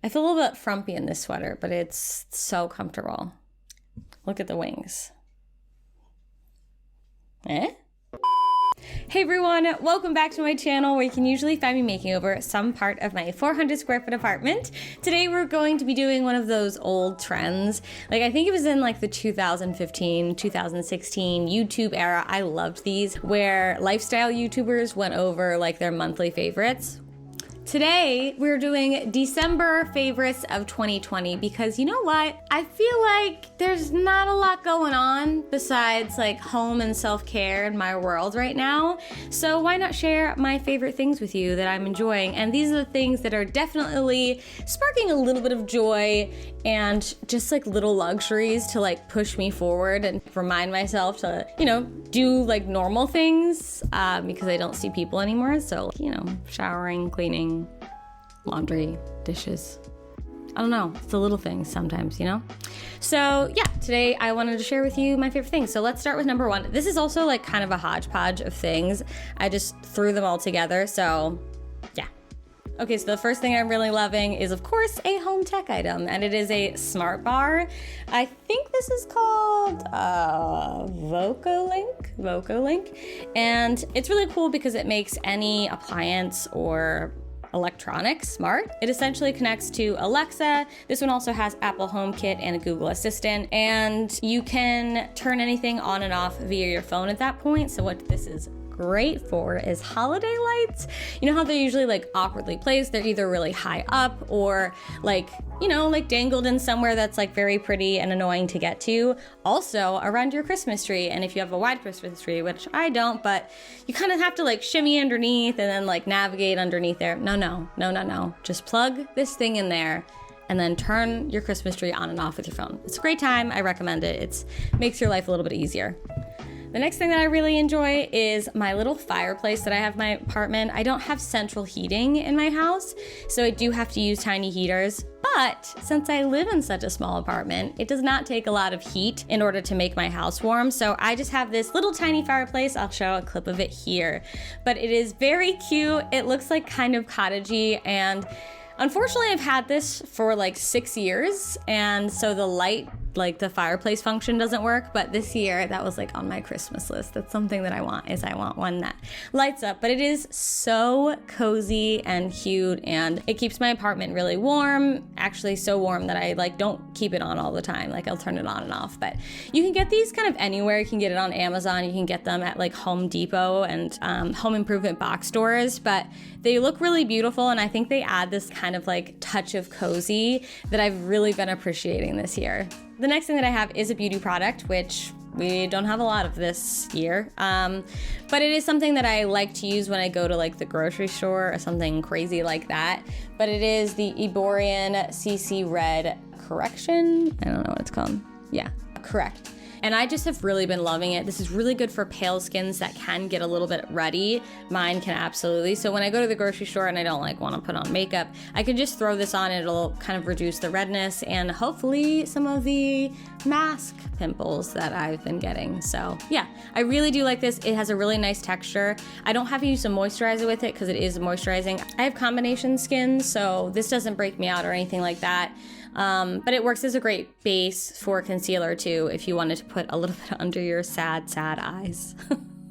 I feel a little bit frumpy in this sweater, but it's so comfortable. Look at the wings. Hey everyone, welcome back to my channel where you can usually find me making over some part of my 400 square foot apartment. Today we're going to be doing one of those old trends. Like I think it was in like the 2015, 2016 YouTube era. I loved these where lifestyle YouTubers went over like their monthly favorites. Today, we're doing December favorites of 2020 because you know what? I feel like there's not a lot going on besides like home and self-care in my world right now. So why not share my favorite things with you that I'm enjoying? And these are the things that are definitely sparking a little bit of joy and just like little luxuries to like push me forward and remind myself to, you know, do like normal things because I don't see people anymore. So, you know, showering, cleaning, laundry, dishes. I don't know, it's the little things sometimes, you know? So yeah, today I wanted to share with you my favorite things. So let's start with number one. This is also like kind of a hodgepodge of things. I just threw them all together, so yeah. Okay, so the first thing I'm really loving is, of course, a home tech item, and it is a smart bar. I think this is called VocoLink, and it's really cool because it makes any appliance or electronics smart. It essentially connects to Alexa. This one also has Apple HomeKit and a Google Assistant, and you can turn anything on and off via your phone at that point. So what this is great for is holiday lights. You know how they're usually like awkwardly placed? They're either really high up or like, you know, like dangled in somewhere that's like very pretty and annoying to get to. Also around your Christmas tree. And if you have a wide Christmas tree, which I don't, but you kind of have to like shimmy underneath and then like navigate underneath there. No. Just plug this thing in there and then turn your Christmas tree on and off with your phone. It's a great time. I recommend it. It makes your life a little bit easier. The next thing that I really enjoy is my little fireplace that I have in my apartment. I don't have central heating in my house, so I do have to use tiny heaters. But since I live in such a small apartment, it does not take a lot of heat in order to make my house warm. So I just have this little tiny fireplace. I'll show a clip of it here. But it is very cute. It looks like kind of cottagey, and unfortunately I've had this for like 6 years, and so the light, like the fireplace function doesn't work, but this year that was like on my Christmas list. That's something that I want one that lights up. But it is so cozy and cute, and it keeps my apartment really warm, actually so warm that I like don't keep it on all the time. Like I'll turn it on and off. But you can get these kind of anywhere. You can get it on Amazon, you can get them at like Home Depot and home improvement box stores, but they look really beautiful, and I think they add this kind of like touch of cozy that I've really been appreciating this year. The next thing that I have is a beauty product, which we don't have a lot of this year, but it is something that I like to use when I go to like the grocery store or something crazy like that. But it is the Eborian CC Red Correction. I don't know what it's called. Yeah, Correct. And I just have really been loving it. This is really good for pale skins that can get a little bit ruddy. Mine can absolutely. So when I go to the grocery store and I don't like want to put on makeup, I can just throw this on and it'll kind of reduce the redness and hopefully some of the mask pimples that I've been getting. So yeah, I really do like this. It has a really nice texture. I don't have to use a moisturizer with it because it is moisturizing. I have combination skin, so this doesn't break me out or anything like that. But it works as a great base for concealer too, if you wanted to put a little bit under your sad eyes.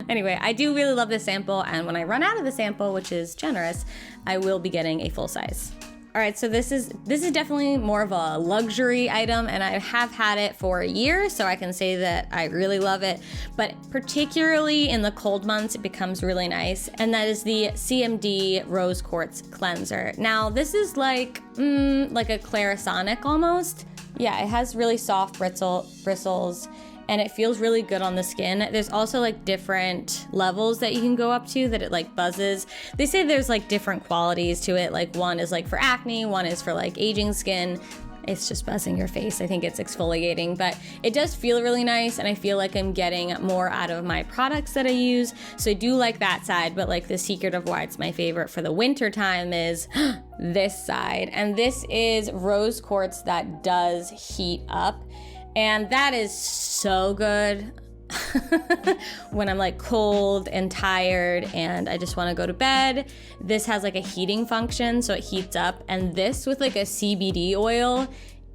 Anyway, I do really love this sample, and when I run out of the sample, which is generous, I will be getting a full size. All right, so this is definitely more of a luxury item, and I have had it for a year, so I can say that I really love it. But particularly in the cold months, it becomes really nice, and that is the CMD Rose Quartz Cleanser. Now, this is like a Clarisonic almost. Yeah, it has really soft bristles, and it feels really good on the skin. There's also like different levels that you can go up to that it like buzzes. They say there's like different qualities to it. Like one is like for acne, one is for like aging skin. It's just buzzing your face. I think it's exfoliating, but it does feel really nice, and I feel like I'm getting more out of my products that I use. So I do like that side, but like the secret of why it's my favorite for the winter time is this side. And this is rose quartz that does heat up. And that is so good. when I'm like cold and tired and I just want to go to bed. This has like a heating function, so it heats up. And this with like a CBD oil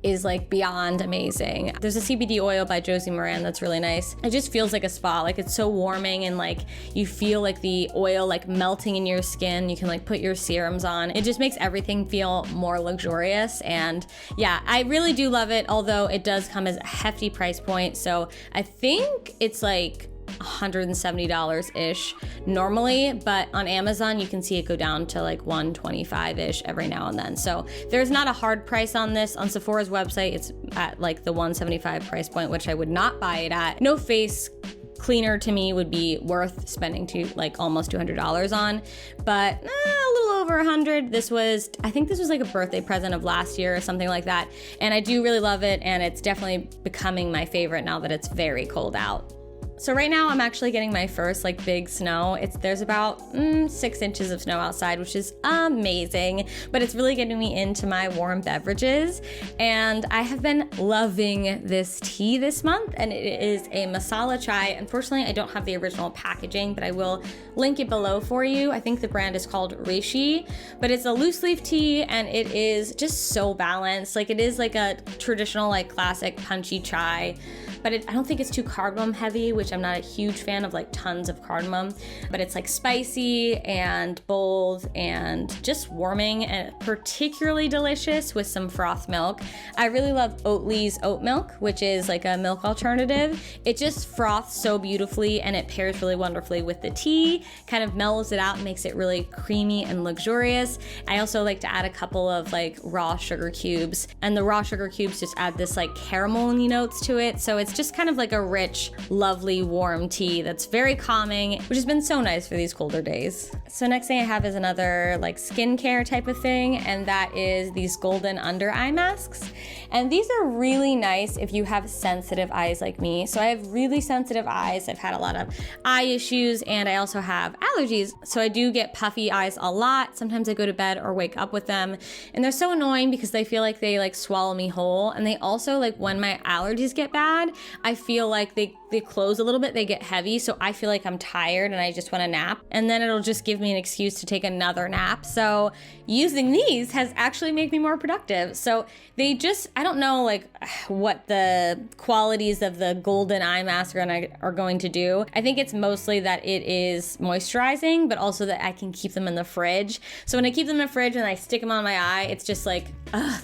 is like beyond amazing. There's a CBD oil by Josie Moran that's really nice. It just feels like a spa. Like it's so warming and like you feel like the oil like melting in your skin. You can like put your serums on. It just makes everything feel more luxurious. And yeah, I really do love it, although it does come as a hefty price point. So I think it's like $170-ish normally, but on Amazon you can see it go down to like $125-ish every now and then. So there's not a hard price on this. On Sephora's website it's at like the $175 price point, which I would not buy it at. No face cleaner to me would be worth spending to like almost $200 on, but a little over $100. I think this was like a birthday present of last year or something like that, and I do really love it, and it's definitely becoming my favorite now that it's very cold out. So right now I'm actually getting my first like big snow. There's about 6 inches of snow outside, which is amazing, but it's really getting me into my warm beverages. And I have been loving this tea this month, and it is a Masala Chai. Unfortunately, I don't have the original packaging, but I will link it below for you. I think the brand is called Reishi, but it's a loose leaf tea and it is just so balanced. Like it is like a traditional like classic punchy chai, but I don't think it's too cardamom heavy, which I'm not a huge fan of like tons of cardamom, but it's like spicy and bold and just warming and particularly delicious with some froth milk. I really love Oatly's oat milk, which is like a milk alternative. It just froths so beautifully and it pairs really wonderfully with the tea, kind of mellows it out and makes it really creamy and luxurious. I also like to add a couple of like raw sugar cubes, and the raw sugar cubes just add this like caramel-y notes to it. So it's just kind of like a rich, lovely, warm tea that's very calming, which has been so nice for these colder days. So next thing I have is another like skincare type of thing, and that is these golden under eye masks. And these are really nice if you have sensitive eyes like me. So I have really sensitive eyes. I've had a lot of eye issues and I also have allergies. So I do get puffy eyes a lot. Sometimes I go to bed or wake up with them, and they're so annoying because they feel like they like swallow me whole. And they also, like, when my allergies get bad, I feel like they close a little bit, they get heavy, so I feel like I'm tired and I just want to nap, and then it'll just give me an excuse to take another nap. So using these has actually made me more productive. So they just, I don't know like what the qualities of the golden eye mask are going to do. I think it's mostly that it is moisturizing, but also that I can keep them in the fridge. So when I keep them in the fridge and I stick them on my eye, it's just like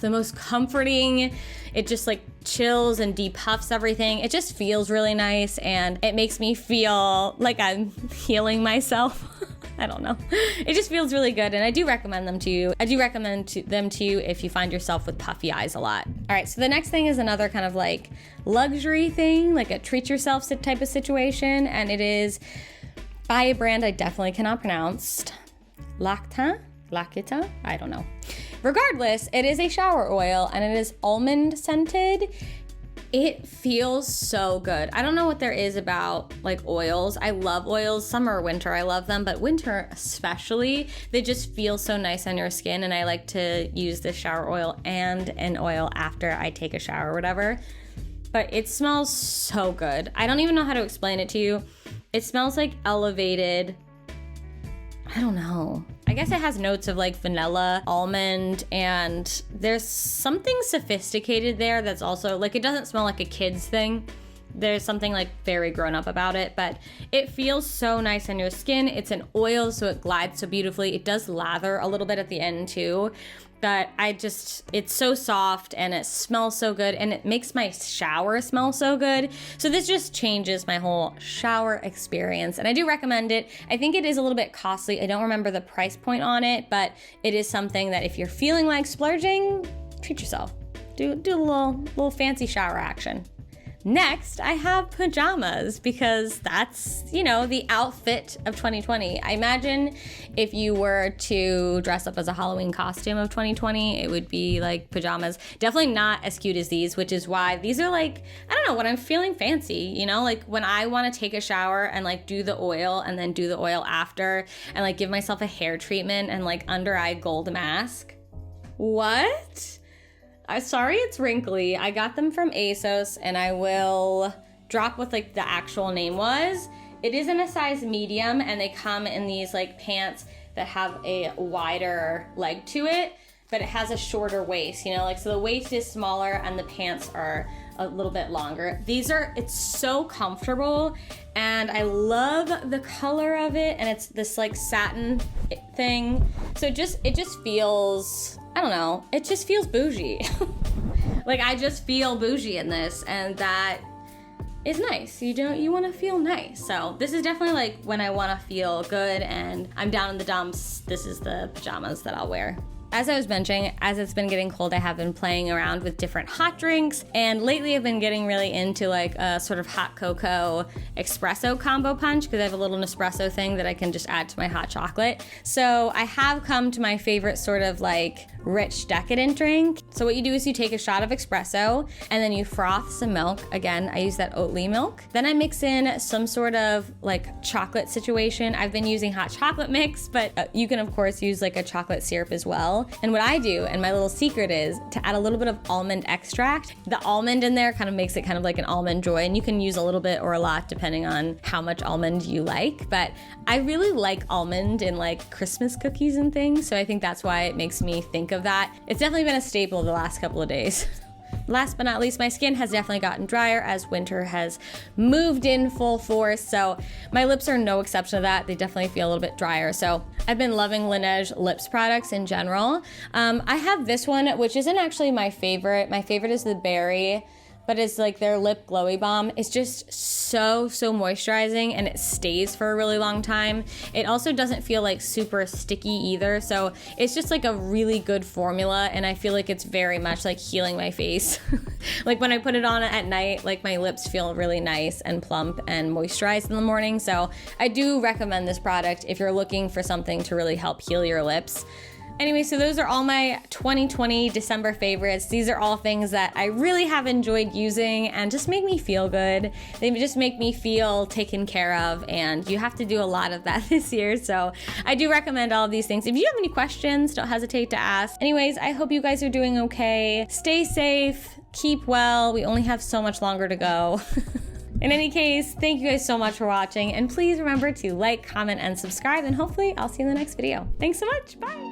the most comforting. It just like chills and depuffs everything. It just feels really nice, and it makes me feel like I'm healing myself. I don't know. It just feels really good, and I do recommend them to you. I do recommend them to you if you find yourself with puffy eyes a lot. All right, so the next thing is another kind of like luxury thing, like a treat yourself type of situation, and it is by a brand I definitely cannot pronounce. Lacta? I don't know. Regardless, it is a shower oil and it is almond scented. It feels so good. I don't know what there is about like oils. I love oils, summer or winter, I love them, but winter especially, they just feel so nice on your skin, and I like to use this shower oil and an oil after I take a shower or whatever. But it smells so good. I don't even know how to explain it to you. It smells like elevated, I don't know. I guess it has notes of like vanilla, almond, and there's something sophisticated there that's also like, it doesn't smell like a kid's thing. There's something like very grown up about it, but it feels so nice on your skin. It's an oil, so it glides so beautifully. It does lather a little bit at the end too, but it's so soft and it smells so good, and it makes my shower smell so good. So this just changes my whole shower experience, and I do recommend it. I think it is a little bit costly. I don't remember the price point on it, but it is something that if you're feeling like splurging, treat yourself. Do a little fancy shower action. Next, I have pajamas, because that's, the outfit of 2020. I imagine if you were to dress up as a Halloween costume of 2020, it would be like pajamas. Definitely not as cute as these, which is why these are like, I don't know, when I'm feeling fancy, like when I want to take a shower and like do the oil and then do the oil after and like give myself a hair treatment and like under eye gold mask. What? I'm sorry it's wrinkly. I got them from ASOS, and I will drop what like the actual name was. It is in a size medium, and they come in these like pants that have a wider leg to it, but it has a shorter waist, you know, like so the waist is smaller and the pants are a little bit longer. It's so comfortable, and I love the color of it, and it's this like satin thing. So it just feels, I don't know, it just feels bougie. Like I just feel bougie in this, and that is nice. You want to feel nice. So this is definitely like when I want to feel good and I'm down in the dumps, this is the pajamas that I'll wear. As I was mentioning, as it's been getting cold, I have been playing around with different hot drinks, and lately I've been getting really into like a sort of hot cocoa espresso combo punch, because I have a little Nespresso thing that I can just add to my hot chocolate. So I have come to my favorite sort of like rich decadent drink. So what you do is you take a shot of espresso and then you froth some milk. Again, I use that Oatly milk. Then I mix in some sort of like chocolate situation. I've been using hot chocolate mix, but you can of course use like a chocolate syrup as well. And what I do, and my little secret, is to add a little bit of almond extract. The almond in there kind of makes it kind of like an almond joy, and you can use a little bit or a lot depending on how much almond you like. But I really like almond in like Christmas cookies and things, so I think that's why it makes me think of that. It's definitely been a staple the last couple of days. Last but not least, my skin has definitely gotten drier as winter has moved in full force, so my lips are no exception to that. They definitely feel a little bit drier, so I've been loving Laneige lips products in general. I have this one, which isn't actually my favorite. My favorite is the berry, but it's like their lip glowy balm. It's just so moisturizing, and it stays for a really long time. It also doesn't feel like super sticky either, so it's just like a really good formula, and I feel like it's very much like healing my face. Like when I put it on at night, like my lips feel really nice and plump and moisturized in the morning. So I do recommend this product if you're looking for something to really help heal your lips. Anyway, so those are all my 2020 December favorites. These are all things that I really have enjoyed using and just make me feel good. They just make me feel taken care of, and you have to do a lot of that this year. So I do recommend all of these things. If you have any questions, don't hesitate to ask. Anyways, I hope you guys are doing okay. Stay safe, keep well. We only have so much longer to go. In any case, thank you guys so much for watching, and please remember to like, comment, and subscribe, and hopefully I'll see you in the next video. Thanks so much, bye!